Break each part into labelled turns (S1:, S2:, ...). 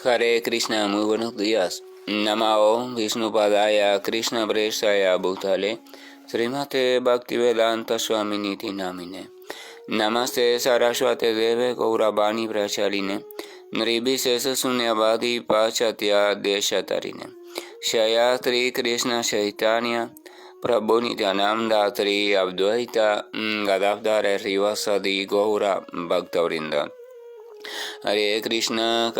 S1: Hare Krishna, muy buenos días. Namao Vishnupadaya Krishna Prestaya Bhutale Srimate Bhaktivedanta Swaminiti Namine Namaste Saraswate Deve Gauravani Prachaline Nribhisesa Sunyavadi Pachatya Deshatarine Shayatri Krishna Chaitanya Prabhu Nityananda Tri Abdvaita Gadavdara Rivasadi Gaura Bhaktavrinda Hare Krishna,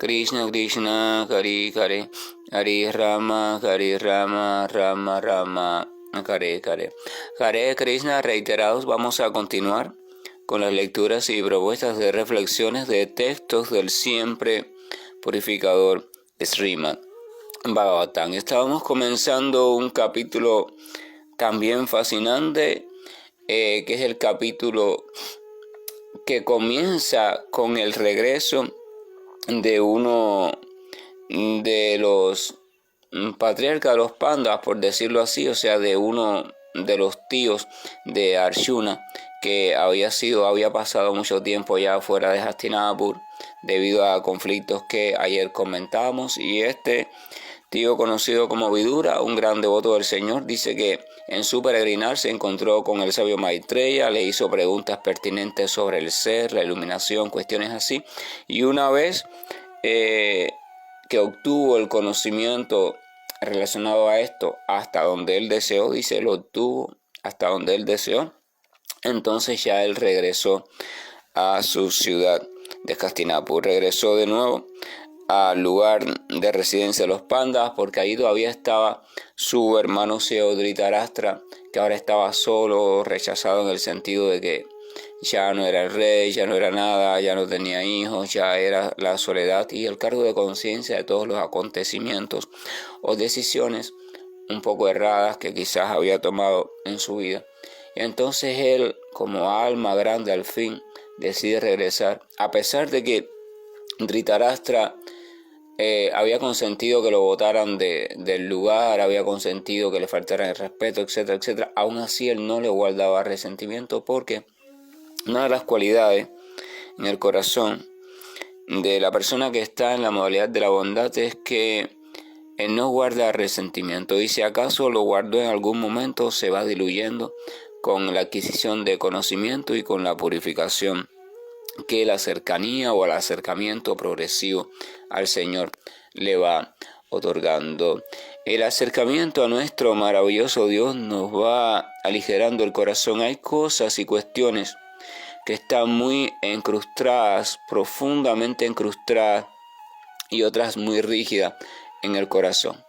S1: Krishna Krishna, Hare Hare Rama, Rama Rama, Hare Hare. Hare Krishna, reiterados, vamos a continuar con las lecturas y propuestas de reflexiones de textos del siempre purificador Srimad Bhagavatam. Estábamos comenzando un capítulo también fascinante, que es el capítulo que comienza con el regreso de uno de los patriarcas de los pandas, por decirlo así, o sea, de uno de los tíos de Arjuna, que había pasado mucho tiempo ya fuera de Hastinapur debido a conflictos que ayer comentábamos, y este tío, conocido como Vidura, un gran devoto del Señor, dice que en su peregrinar se encontró con el sabio Maitreya, le hizo preguntas pertinentes sobre el ser, la iluminación, cuestiones así, y una vez que obtuvo el conocimiento relacionado a esto hasta donde él deseó, dice, lo obtuvo hasta donde él deseó, entonces ya él regresó a su ciudad de Hastinapur, regresó de nuevo al lugar de residencia de los pandas, porque ahí todavía estaba su hermano ciego Dhritarashtra, que ahora estaba solo, rechazado en el sentido de que ya no era el rey, ya no era nada, ya no tenía hijos, ya era la soledad y el cargo de conciencia de todos los acontecimientos o decisiones un poco erradas que quizás había tomado en su vida. Y entonces él, como alma grande, al fin decide regresar, a pesar de que Dhritarashtra había consentido que lo botaran del lugar, había consentido que le faltaran el respeto, etcétera, etcétera. Aún así él no le guardaba resentimiento, porque una de las cualidades en el corazón de la persona que está en la modalidad de la bondad es que él no guarda resentimiento, y si acaso lo guardó en algún momento se va diluyendo con la adquisición de conocimiento y con la purificación que la cercanía o el acercamiento progresivo al Señor le va otorgando. El acercamiento a nuestro maravilloso Dios nos va aligerando el corazón. Hay cosas y cuestiones que están muy encrustadas, profundamente encrustadas, y otras muy rígidas en el corazón.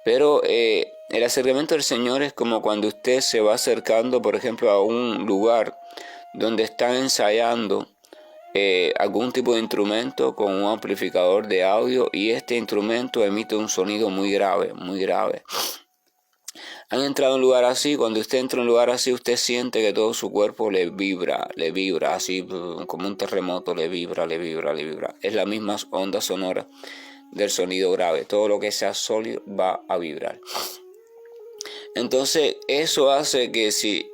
S1: Pero el acercamiento al Señor es como cuando usted se va acercando, por ejemplo, a un lugar donde están ensayando algún tipo de instrumento con un amplificador de audio, y este instrumento emite un sonido muy grave, muy grave. Han entrado en un lugar así. Cuando usted entra en un lugar así, usted siente que todo su cuerpo le vibra, así como un terremoto, le vibra. Es la misma onda sonora del sonido grave. Todo lo que sea sólido va a vibrar. Entonces eso hace que si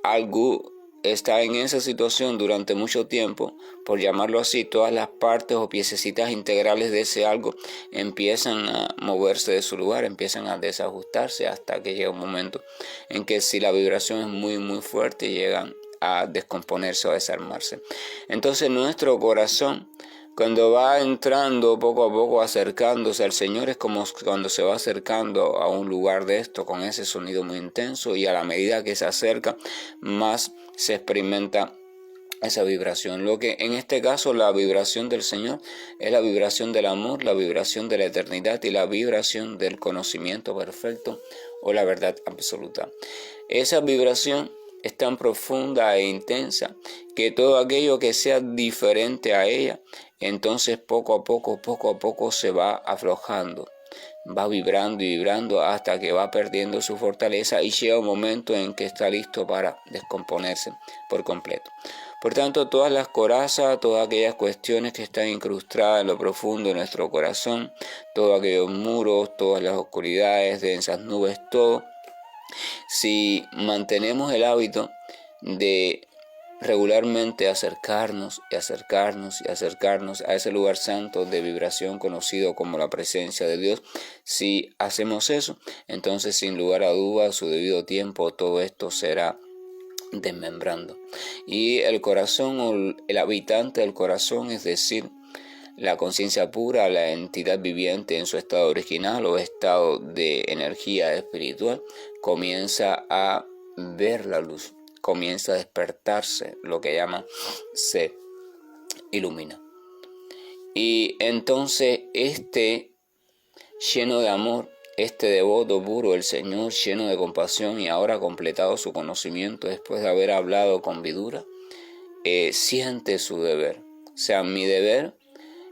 S1: algo está en esa situación durante mucho tiempo, por llamarlo así, todas las partes o piececitas integrales de ese algo empiezan a moverse de su lugar, empiezan a desajustarse, hasta que llega un momento en que, si la vibración es muy muy fuerte, llegan a descomponerse o a desarmarse. Entonces nuestro corazón, cuando va entrando poco a poco, acercándose al Señor, es como cuando se va acercando a un lugar de esto con ese sonido muy intenso, y a la medida que se acerca, más se experimenta esa vibración. Lo que en este caso, la vibración del Señor, es la vibración del amor, la vibración de la eternidad y la vibración del conocimiento perfecto o la verdad absoluta. Esa vibración es tan profunda e intensa que todo aquello que sea diferente a ella, entonces poco a poco se va aflojando, va vibrando y vibrando hasta que va perdiendo su fortaleza, y llega un momento en que está listo para descomponerse por completo. Por tanto, todas las corazas, todas aquellas cuestiones que están incrustadas en lo profundo de nuestro corazón, todos aquellos muros, todas las oscuridades, densas nubes, todo, si mantenemos el hábito de regularmente acercarnos y acercarnos y acercarnos a ese lugar santo de vibración conocido como la presencia de Dios. Si hacemos eso, entonces sin lugar a dudas, a su debido tiempo, todo esto será desmembrando. Y el corazón, o el habitante del corazón, es decir, la conciencia pura, la entidad viviente en su estado original o estado de energía espiritual, comienza a ver la luz, comienza a despertarse, lo que llaman se ilumina. Y entonces lleno de amor, devoto puro del Señor, lleno de compasión y ahora completado su conocimiento después de haber hablado con Vidura, siente su deber. O sea, mi deber,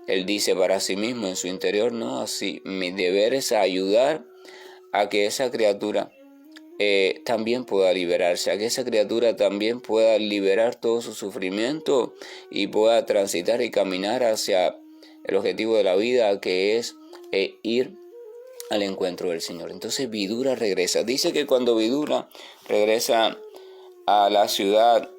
S1: él dice para sí mismo en su interior, no así, mi deber es ayudar a que esa criatura también pueda liberarse, a que esa criatura también pueda liberar todo su sufrimiento y pueda transitar y caminar hacia el objetivo de la vida, que es ir al encuentro del Señor. Entonces Vidura regresa. Dice que cuando Vidura regresa a la ciudad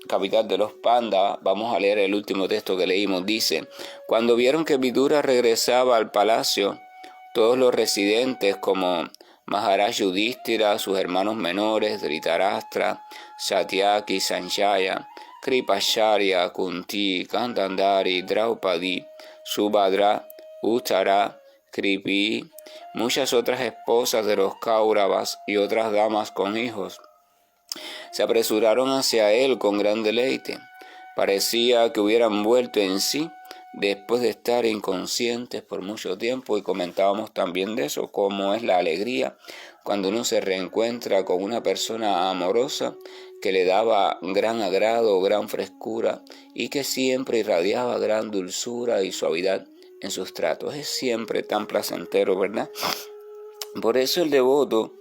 S1: capital de los Pandas, vamos a leer el último texto que leímos, dice: cuando vieron que Vidura regresaba al palacio, todos los residentes como Maharaj Yudhishthira, sus hermanos menores, Dhritarashtra, Satyaki, Sanjaya, Kripacharya, Kunti, Gandhari, Draupadi, Subhadra, Uttara, Kripi, muchas otras esposas de los Kauravas y otras damas con hijos, se apresuraron hacia él con gran deleite. Parecía que hubieran vuelto en sí después de estar inconscientes por mucho tiempo, y comentábamos también de eso, cómo es la alegría cuando uno se reencuentra con una persona amorosa que le daba gran agrado, gran frescura y que siempre irradiaba gran dulzura y suavidad en sus tratos. Es siempre tan placentero, ¿verdad? Por eso el devoto,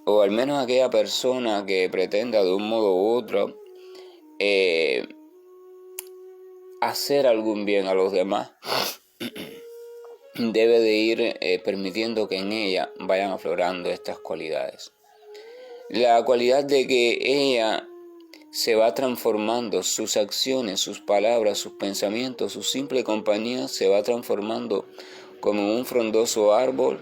S1: o al menos aquella persona que pretenda de un modo u otro hacer algún bien a los demás, debe de ir permitiendo que en ella vayan aflorando estas cualidades. La cualidad de que ella se va transformando, sus acciones, sus palabras, sus pensamientos, su simple compañía se va transformando como un frondoso árbol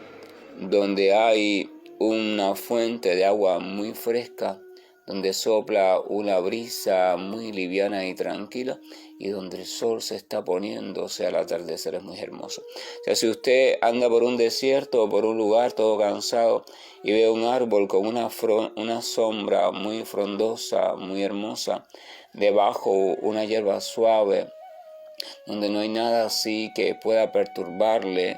S1: donde hay una fuente de agua muy fresca, donde sopla una brisa muy liviana y tranquila, y donde el sol se está poniendo, o sea, el atardecer es muy hermoso. O sea, si usted anda por un desierto o por un lugar todo cansado y ve un árbol con una sombra muy frondosa, muy hermosa, debajo una hierba suave, donde no hay nada así que pueda perturbarle,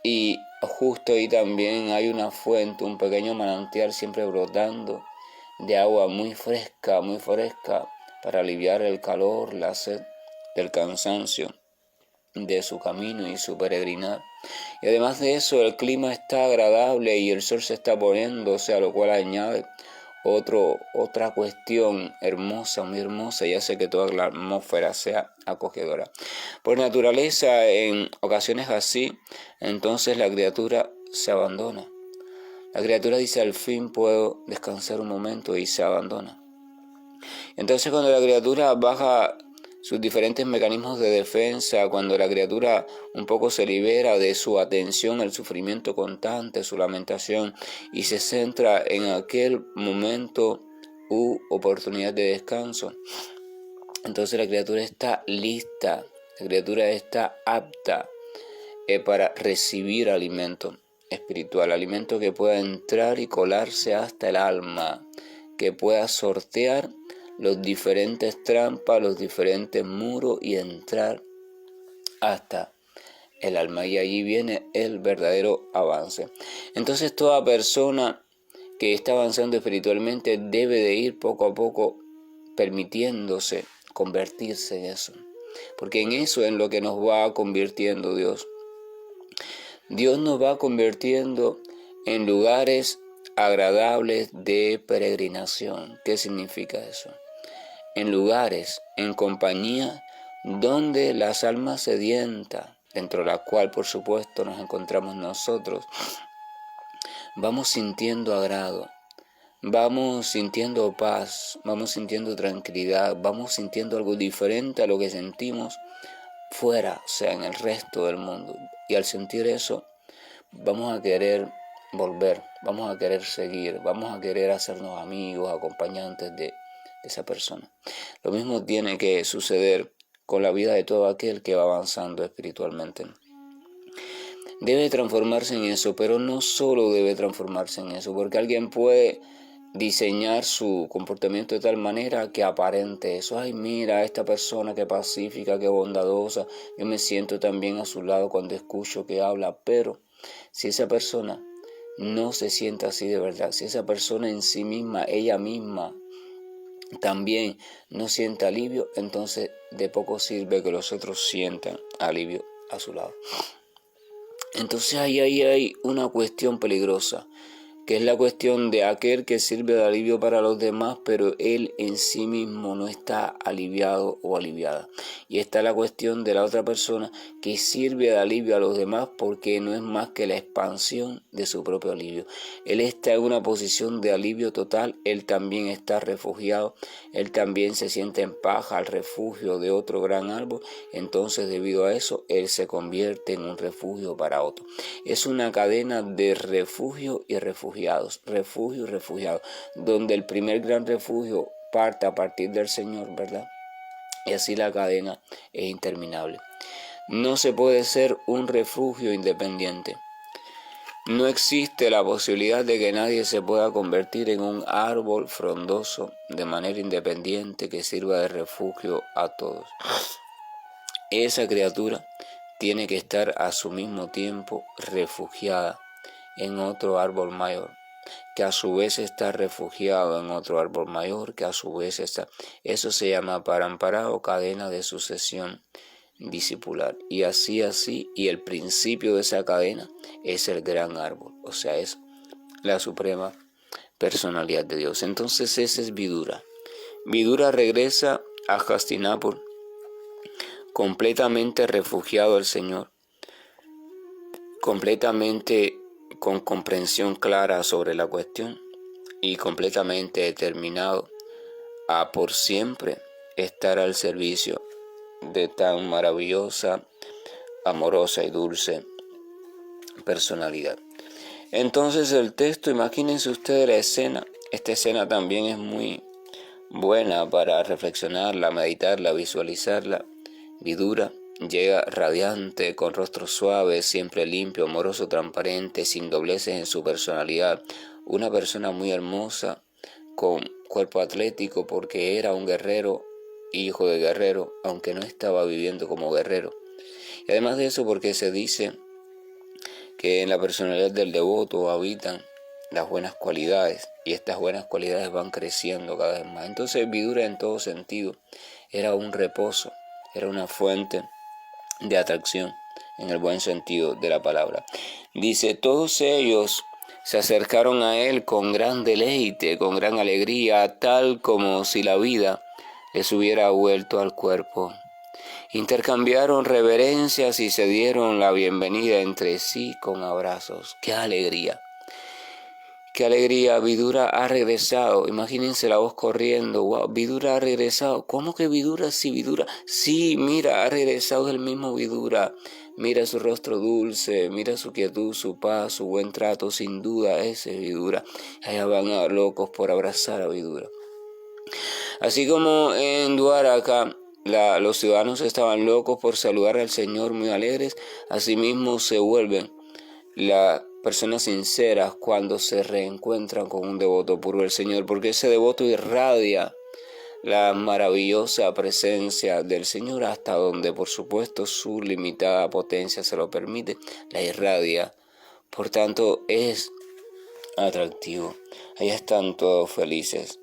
S1: y justo ahí también hay una fuente, un pequeño manantial siempre brotando de agua muy fresca para aliviar el calor, la sed del cansancio de su camino y su peregrinar. Y además de eso, el clima está agradable y el sol se está poniendo, o sea, lo cual añade otra cuestión hermosa, muy hermosa, y hace que toda la atmósfera sea acogedora. Por naturaleza, en ocasiones así, entonces la criatura se abandona. La criatura dice: al fin puedo descansar un momento, y se abandona. Entonces, cuando la criatura baja sus diferentes mecanismos de defensa, cuando la criatura un poco se libera de su atención al sufrimiento constante, su lamentación, y se centra en aquel momento u oportunidad de descanso, entonces la criatura está lista, la criatura está apta para recibir alimento espiritual, alimento que pueda entrar y colarse hasta el alma, que pueda sortear los diferentes trampas, los diferentes muros y entrar hasta el alma. Y allí viene el verdadero avance. Entonces toda persona que está avanzando espiritualmente debe de ir poco a poco permitiéndose convertirse en eso, porque en eso es en lo que nos va convirtiendo Dios. Dios nos va convirtiendo en lugares agradables de peregrinación. ¿Qué significa eso? En lugares, en compañía, donde las almas sedientas, dentro de la cual por supuesto nos encontramos nosotros, vamos sintiendo agrado, vamos sintiendo paz, vamos sintiendo tranquilidad, vamos sintiendo algo diferente a lo que sentimos fuera, o sea, en el resto del mundo. Y al sentir eso, vamos a querer volver, vamos a querer seguir, vamos a querer hacernos amigos, acompañantes de esa persona. Lo mismo tiene que suceder con la vida de todo aquel que va avanzando espiritualmente. Debe transformarse en eso, pero no solo debe transformarse en eso, porque alguien puede diseñar su comportamiento de tal manera que aparente eso. Ay, mira, esta persona que pacífica, que bondadosa, yo me siento también a su lado cuando escucho que habla, pero si esa persona no se siente así de verdad, si esa persona en sí misma, ella misma, también no siente alivio, entonces de poco sirve que los otros sientan alivio a su lado. Entonces ahí hay una cuestión peligrosa, que es la cuestión de aquel que sirve de alivio para los demás, pero él en sí mismo no está aliviado o aliviada. Y está la cuestión de la otra persona que sirve de alivio a los demás porque no es más que la expansión de su propio alivio. Él está en una posición de alivio total, él también está refugiado, él también se siente en paja al refugio de otro gran árbol, entonces debido a eso él se convierte en un refugio para otro. Es una cadena de refugio y refugio y refugiados, donde el primer gran refugio parte a partir del Señor, ¿verdad? Y así la cadena es interminable. No se puede ser un refugio independiente. No existe la posibilidad de que nadie se pueda convertir en un árbol frondoso de manera independiente que sirva de refugio a todos. Esa criatura tiene que estar a su mismo tiempo refugiada en otro árbol mayor, que a su vez está refugiado en otro árbol mayor, que a su vez está... Eso se llama parampara o cadena de sucesión discipular. Y así, y el principio de esa cadena es el gran árbol, o sea, es la suprema personalidad de Dios. Entonces ese es Vidura. Vidura regresa a Hastinapur completamente refugiado al Señor, completamente con comprensión clara sobre la cuestión y completamente determinado a por siempre estar al servicio de tan maravillosa, amorosa y dulce personalidad. Entonces el texto, imagínense ustedes la escena. Esta escena también es muy buena para reflexionarla, meditarla, visualizarla. Vidura llega radiante, con rostro suave, siempre limpio, amoroso, transparente, sin dobleces en su personalidad. Una persona muy hermosa, con cuerpo atlético porque era un guerrero, hijo de guerrero, aunque no estaba viviendo como guerrero. Y además de eso porque se dice que en la personalidad del devoto habitan las buenas cualidades y estas buenas cualidades van creciendo cada vez más. Entonces Vidura en todo sentido era un reposo, era una fuente de atracción en el buen sentido de la palabra. Dice, todos ellos se acercaron a él con gran deleite, con gran alegría, tal como si la vida les hubiera vuelto al cuerpo. Intercambiaron reverencias y se dieron la bienvenida entre sí con abrazos. ¡Qué alegría! ¡Qué alegría! Vidura ha regresado. Imagínense la voz corriendo. ¡Wow! Vidura ha regresado. ¿Cómo que Vidura? Sí, Vidura. Sí, mira, ha regresado el mismo Vidura. Mira su rostro dulce, mira su quietud, su paz, su buen trato. Sin duda ese es Vidura. Allá van a locos por abrazar a Vidura. Así como en Dwaraka los ciudadanos estaban locos por saludar al Señor muy alegres, asimismo se vuelven las personas sinceras cuando se reencuentran con un devoto puro del Señor, porque ese devoto irradia la maravillosa presencia del Señor hasta donde, por supuesto, su limitada potencia se lo permite, la irradia. Por tanto, es atractivo. Ahí están todos felices.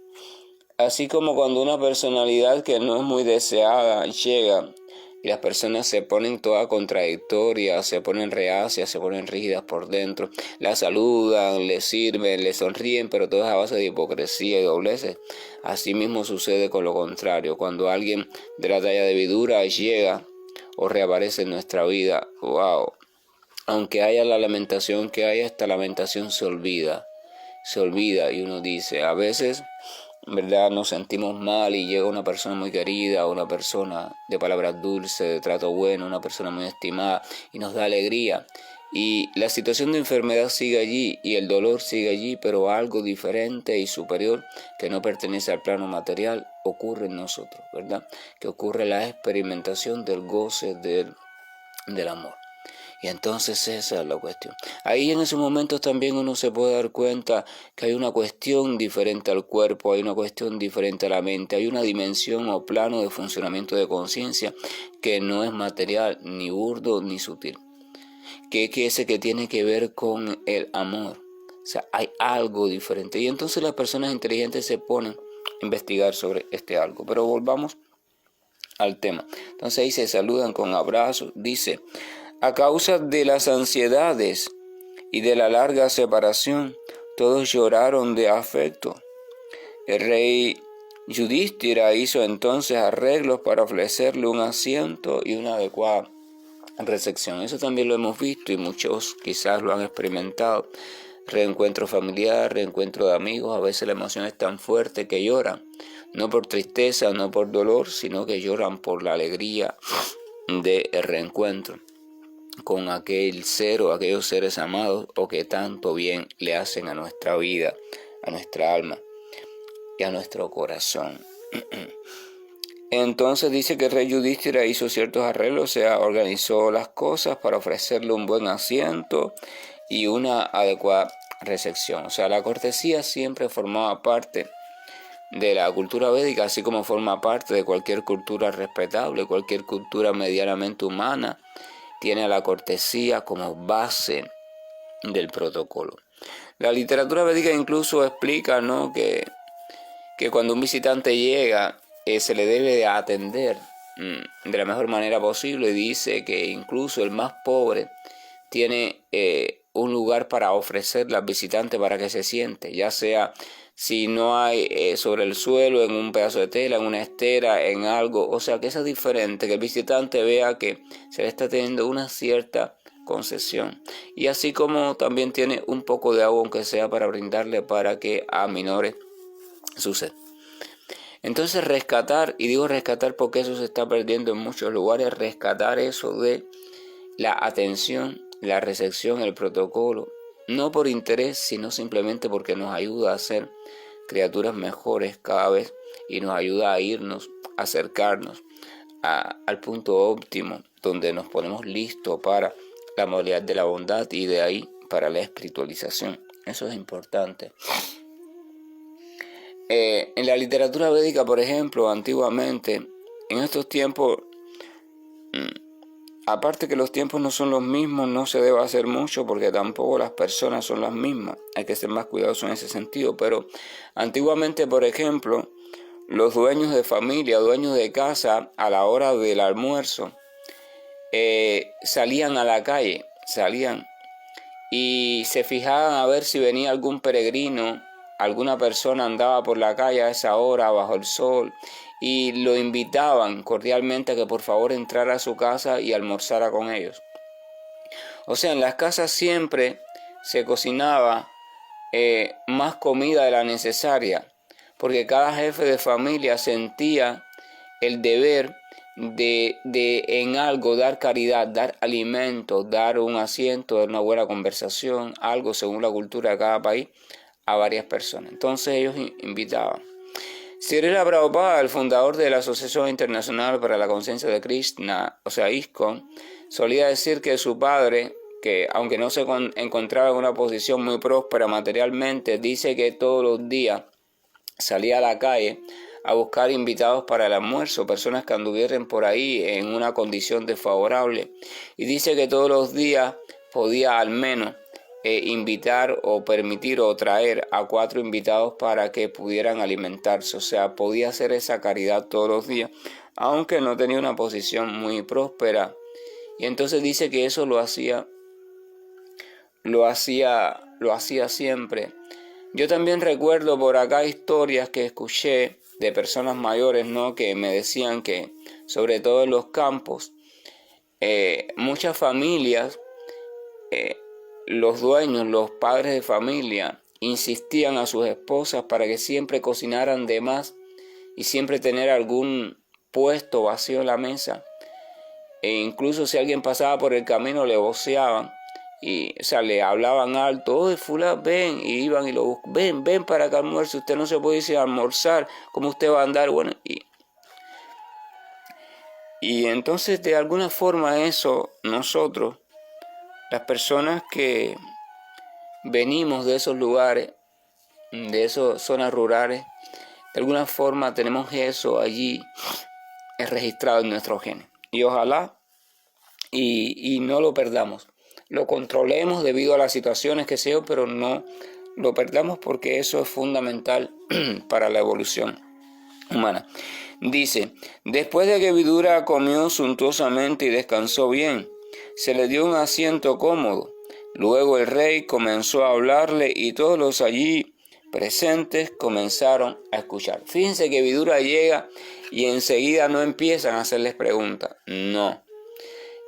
S1: Así como cuando una personalidad que no es muy deseada llega y las personas se ponen todas contradictorias, se ponen reacias, se ponen rígidas por dentro, la saludan, le sirven, le sonríen, pero todo es a base de hipocresía y dobleces. Así mismo sucede con lo contrario, cuando alguien de la talla de Vidura llega o reaparece en nuestra vida, wow, aunque haya la lamentación que haya, esta lamentación se olvida se olvida y uno dice, a veces, ¿verdad? Nos sentimos mal y llega una persona muy querida, una persona de palabras dulces, de trato bueno, una persona muy estimada y nos da alegría. Y la situación de enfermedad sigue allí y el dolor sigue allí, pero algo diferente y superior que no pertenece al plano material ocurre en nosotros, ¿verdad? Que ocurre la experimentación del goce del amor. Y entonces esa es la cuestión. Ahí en esos momentos también uno se puede dar cuenta que hay una cuestión diferente al cuerpo, hay una cuestión diferente a la mente, hay una dimensión o plano de funcionamiento de conciencia que no es material, ni burdo, ni sutil. Que ese que tiene que ver con el amor. O sea, hay algo diferente. Y entonces las personas inteligentes se ponen a investigar sobre este algo. Pero volvamos al tema. Entonces ahí se saludan con abrazos. Dice, a causa de las ansiedades y de la larga separación, todos lloraron de afecto. El rey Yudhishthira hizo entonces arreglos para ofrecerle un asiento y una adecuada recepción. Eso también lo hemos visto y muchos quizás lo han experimentado. Reencuentro familiar, reencuentro de amigos, a veces la emoción es tan fuerte que lloran, no por tristeza, no por dolor, sino que lloran por la alegría del reencuentro con aquel ser o aquellos seres amados o que tanto bien le hacen a nuestra vida, a nuestra alma y a nuestro corazón. Entonces dice que el rey Yudhishthira hizo ciertos arreglos, o sea, organizó las cosas para ofrecerle un buen asiento y una adecuada recepción. O sea, la cortesía siempre formaba parte de la cultura védica, así como forma parte de cualquier cultura respetable, cualquier cultura medianamente humana, tiene a la cortesía como base del protocolo. La literatura védica incluso explica, ¿no?, que cuando un visitante llega, se le debe de atender de la mejor manera posible. Dice que incluso el más pobre tiene un lugar para ofrecerle al visitante para que se siente, ya sea si no hay sobre el suelo, en un pedazo de tela, en una estera, en algo. O sea que eso es diferente, que el visitante vea que se le está teniendo una cierta concesión. Y así como también tiene un poco de agua, aunque sea para brindarle para que aminore su sed. Entonces rescatar, y digo rescatar porque eso se está perdiendo en muchos lugares, rescatar eso de la atención, la recepción, el protocolo, no por interés, sino simplemente porque nos ayuda a ser criaturas mejores cada vez y nos ayuda a irnos, a acercarnos al punto óptimo donde nos ponemos listos para la modalidad de la bondad y de ahí para la espiritualización. Eso es importante. En la literatura védica, por ejemplo, antiguamente, en estos tiempos, aparte que los tiempos no son los mismos, no se debe hacer mucho porque tampoco las personas son las mismas. Hay que ser más cuidadosos en ese sentido. Pero antiguamente, por ejemplo, los dueños de familia, dueños de casa, a la hora del almuerzo, salían a la calle, salían y se fijaban a ver si venía algún peregrino, alguna persona andaba por la calle a esa hora bajo el sol y lo invitaban cordialmente a que por favor entrara a su casa y almorzara con ellos. O sea, en las casas siempre se cocinaba más comida de la necesaria, porque cada jefe de familia sentía el deber de en algo dar caridad, dar alimento, dar un asiento, dar una buena conversación, algo según la cultura de cada país, a varias personas. Entonces ellos invitaban. Srila Prabhupada, el fundador de la Asociación Internacional para la Conciencia de Krishna, o sea, ISKCON, solía decir que su padre, que aunque no se encontraba en una posición muy próspera materialmente, dice que todos los días salía a la calle a buscar invitados para el almuerzo, personas que anduvieran por ahí en una condición desfavorable. Y dice que todos los días podía al menos invitar o permitir o traer a 4 invitados para que pudieran alimentarse. O sea, podía hacer esa caridad todos los días, aunque no tenía una posición muy próspera. Y entonces dice que eso lo hacía siempre. Yo también recuerdo por acá historias que escuché de personas mayores, ¿no?, que me decían que, sobre todo en los campos, muchas familias, los dueños, los padres de familia, insistían a sus esposas para que siempre cocinaran de más y siempre tener algún puesto vacío en la mesa. E incluso si alguien pasaba por el camino le voceaban y, o sea, le hablaban alto, oye, fulano, ven, y iban y lo buscaban, ven para que almuerce, usted no se puede ir a almorzar, ¿cómo usted va a andar? Bueno, y entonces de alguna forma eso, nosotros, las personas que venimos de esos lugares, de esas zonas rurales, de alguna forma tenemos eso allí registrado en nuestros genes. Y ojalá y no lo perdamos. Lo controlemos debido a las situaciones que sea, pero no lo perdamos porque eso es fundamental para la evolución humana. Dice, después de que Vidura comió suntuosamente y descansó bien, se le dio un asiento cómodo. Luego el rey comenzó a hablarle y todos los allí presentes comenzaron a escuchar. Fíjense que Vidura llega y enseguida no empiezan a hacerles preguntas. No.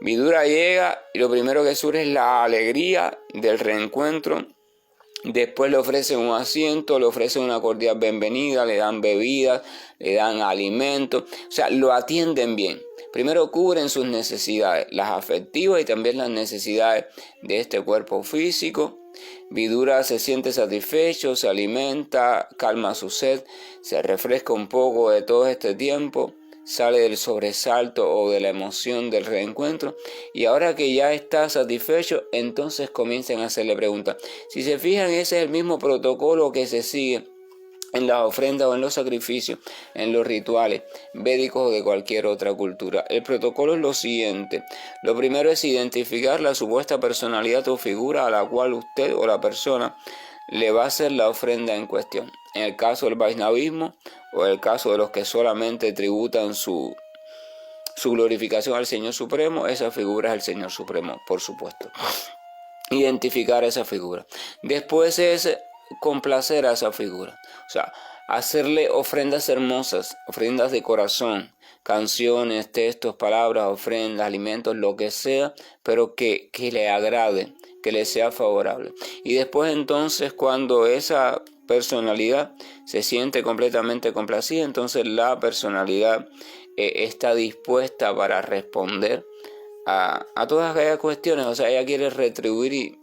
S1: Vidura llega y lo primero que surge es la alegría del reencuentro. Después le ofrecen un asiento, le ofrecen una cordial bienvenida, le dan bebidas, le dan alimentos, o sea, lo atienden bien. Primero cubren sus necesidades, las afectivas y también las necesidades de este cuerpo físico. Vidura se siente satisfecho, se alimenta, calma su sed, se refresca un poco de todo este tiempo, sale del sobresalto o de la emoción del reencuentro y ahora que ya está satisfecho, entonces comienzan a hacerle preguntas. Si se fijan, ese es el mismo protocolo que se sigue en las ofrendas o en los sacrificios, en los rituales védicos o de cualquier otra cultura. El protocolo es lo siguiente. Lo primero es identificar la supuesta personalidad o figura a la cual usted o la persona le va a hacer la ofrenda en cuestión. En el caso del Vaishnavismo o en el caso de los que solamente tributan su glorificación al Señor Supremo, esa figura es el Señor Supremo, por supuesto. Identificar esa figura. Después es complacer a esa figura. O sea, hacerle ofrendas hermosas, ofrendas de corazón, canciones, textos, palabras, ofrendas, alimentos, lo que sea, pero que le agrade, que le sea favorable. Y después entonces, cuando esa personalidad se siente completamente complacida, entonces la personalidad está dispuesta para responder a todas aquellas cuestiones. O sea, ella quiere retribuir y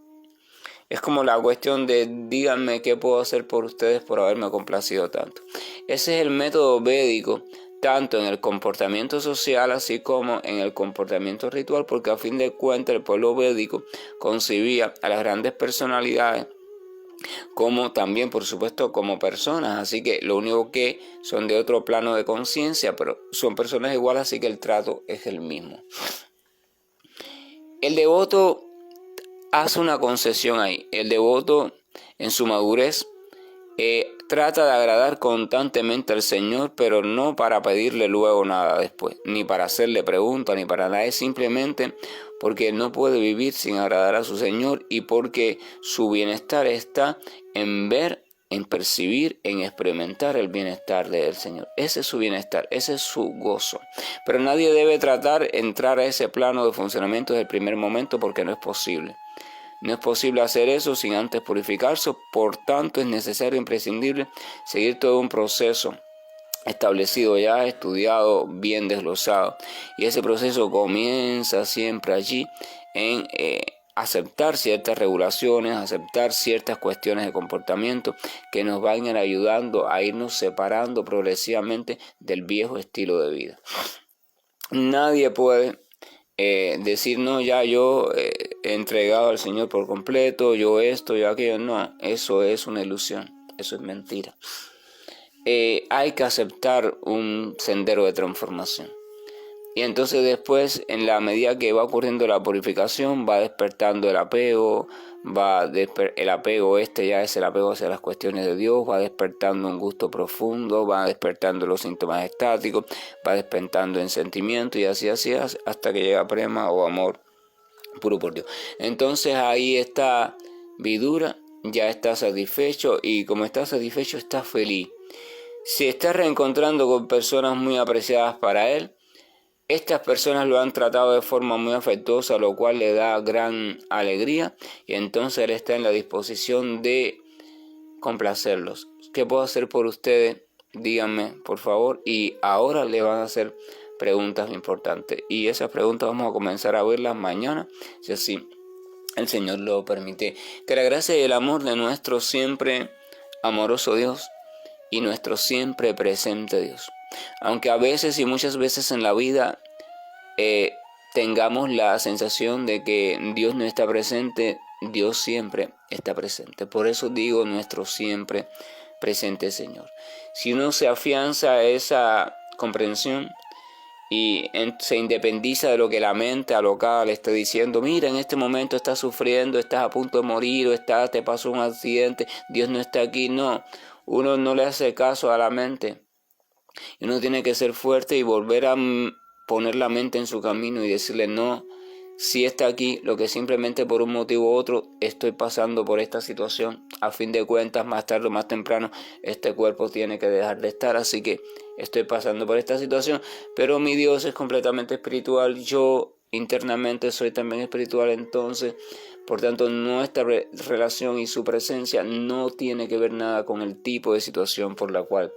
S1: es como la cuestión de díganme qué puedo hacer por ustedes por haberme complacido tanto. Ese es el método védico, tanto en el comportamiento social así como en el comportamiento ritual, porque a fin de cuentas el pueblo védico concebía a las grandes personalidades como también, por supuesto, como personas. Así que lo único que son de otro plano de conciencia, pero son personas iguales, así que el trato es el mismo. El devoto hace una concesión ahí. El devoto, en su madurez, trata de agradar constantemente al Señor, pero no para pedirle luego nada después, ni para hacerle preguntas, ni para nada. Es simplemente porque no puede vivir sin agradar a su Señor y porque su bienestar está en ver, en percibir, en experimentar el bienestar del Señor. Ese es su bienestar, ese es su gozo. Pero nadie debe tratar de entrar a ese plano de funcionamiento desde el primer momento porque no es posible. No es posible hacer eso sin antes purificarse, por tanto es necesario, imprescindible, seguir todo un proceso establecido ya, estudiado, bien desglosado. Y ese proceso comienza siempre allí en aceptar ciertas regulaciones, aceptar ciertas cuestiones de comportamiento que nos vayan ayudando a irnos separando progresivamente del viejo estilo de vida. Nadie puede decir, no, ya yo he entregado al Señor por completo, yo esto, yo aquello. No, eso es una ilusión, eso es mentira. Hay que aceptar un sendero de transformación. Y entonces después, en la medida que va ocurriendo la purificación, va despertando el apego, el apego ya es el apego hacia las cuestiones de Dios, va despertando un gusto profundo, va despertando los síntomas estáticos, va despertando en sentimiento y así hasta que llega prema o amor puro por Dios. Entonces ahí está Vidura, ya está satisfecho y como está satisfecho está feliz. Se está reencontrando con personas muy apreciadas para él. Estas personas lo han tratado de forma muy afectuosa, lo cual le da gran alegría y entonces él está en la disposición de complacerlos. ¿Qué puedo hacer por ustedes? Díganme, por favor. Y ahora le van a hacer preguntas importantes. Y esas preguntas vamos a comenzar a verlas mañana, si así el Señor lo permite. Que la gracia y el amor de nuestro siempre amoroso Dios y nuestro siempre presente Dios, aunque a veces y muchas veces en la vida tengamos la sensación de que Dios no está presente, Dios siempre está presente. Por eso digo nuestro siempre presente Señor. Si uno se afianza a esa comprensión y se independiza de lo que la mente alocada le está diciendo, mira, en este momento estás sufriendo, estás a punto de morir, o te pasó un accidente, Dios no está aquí. No, uno no le hace caso a la mente. Y uno tiene que ser fuerte y volver a poner la mente en su camino y decirle, no, sí está aquí, lo que simplemente por un motivo u otro estoy pasando por esta situación. A fin de cuentas, más tarde o más temprano, este cuerpo tiene que dejar de estar, así que estoy pasando por esta situación, pero mi Dios es completamente espiritual, yo internamente soy también espiritual, entonces, por tanto, nuestra relación y su presencia no tiene que ver nada con el tipo de situación por la cual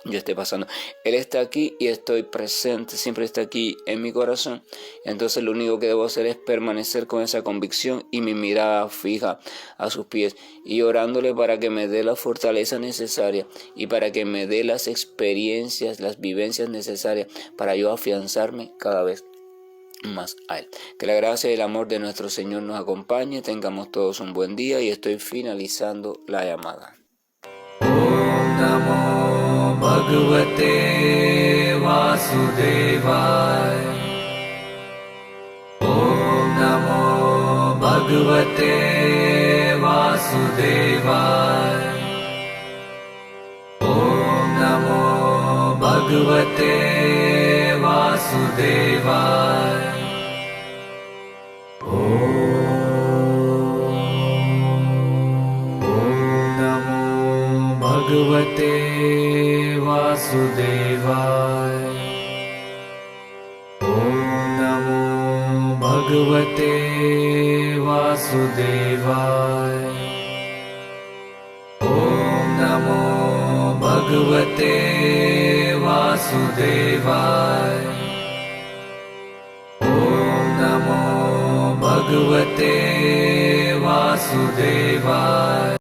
S1: yo esté pasando. Él está aquí y estoy presente, siempre está aquí en mi corazón. Entonces lo único que debo hacer es permanecer con esa convicción y mi mirada fija a sus pies y orándole para que me dé la fortaleza necesaria y para que me dé las experiencias, las vivencias necesarias para yo afianzarme cada vez más a Él. Que la gracia y el amor de nuestro Señor nos acompañe, tengamos todos un buen día y estoy finalizando la llamada. Bhagavate Vasudevaya. Om Namo Bhagavate Vasudevaya. Om Namo Bhagavate Vasudevaya. Om Namo Bhagavate Vasudevaya. Om Namo Bhagavate Vasudevaya. Om Namo Bhagavate Vasudevaya. Om Namo Bhagavate Vasudevaya.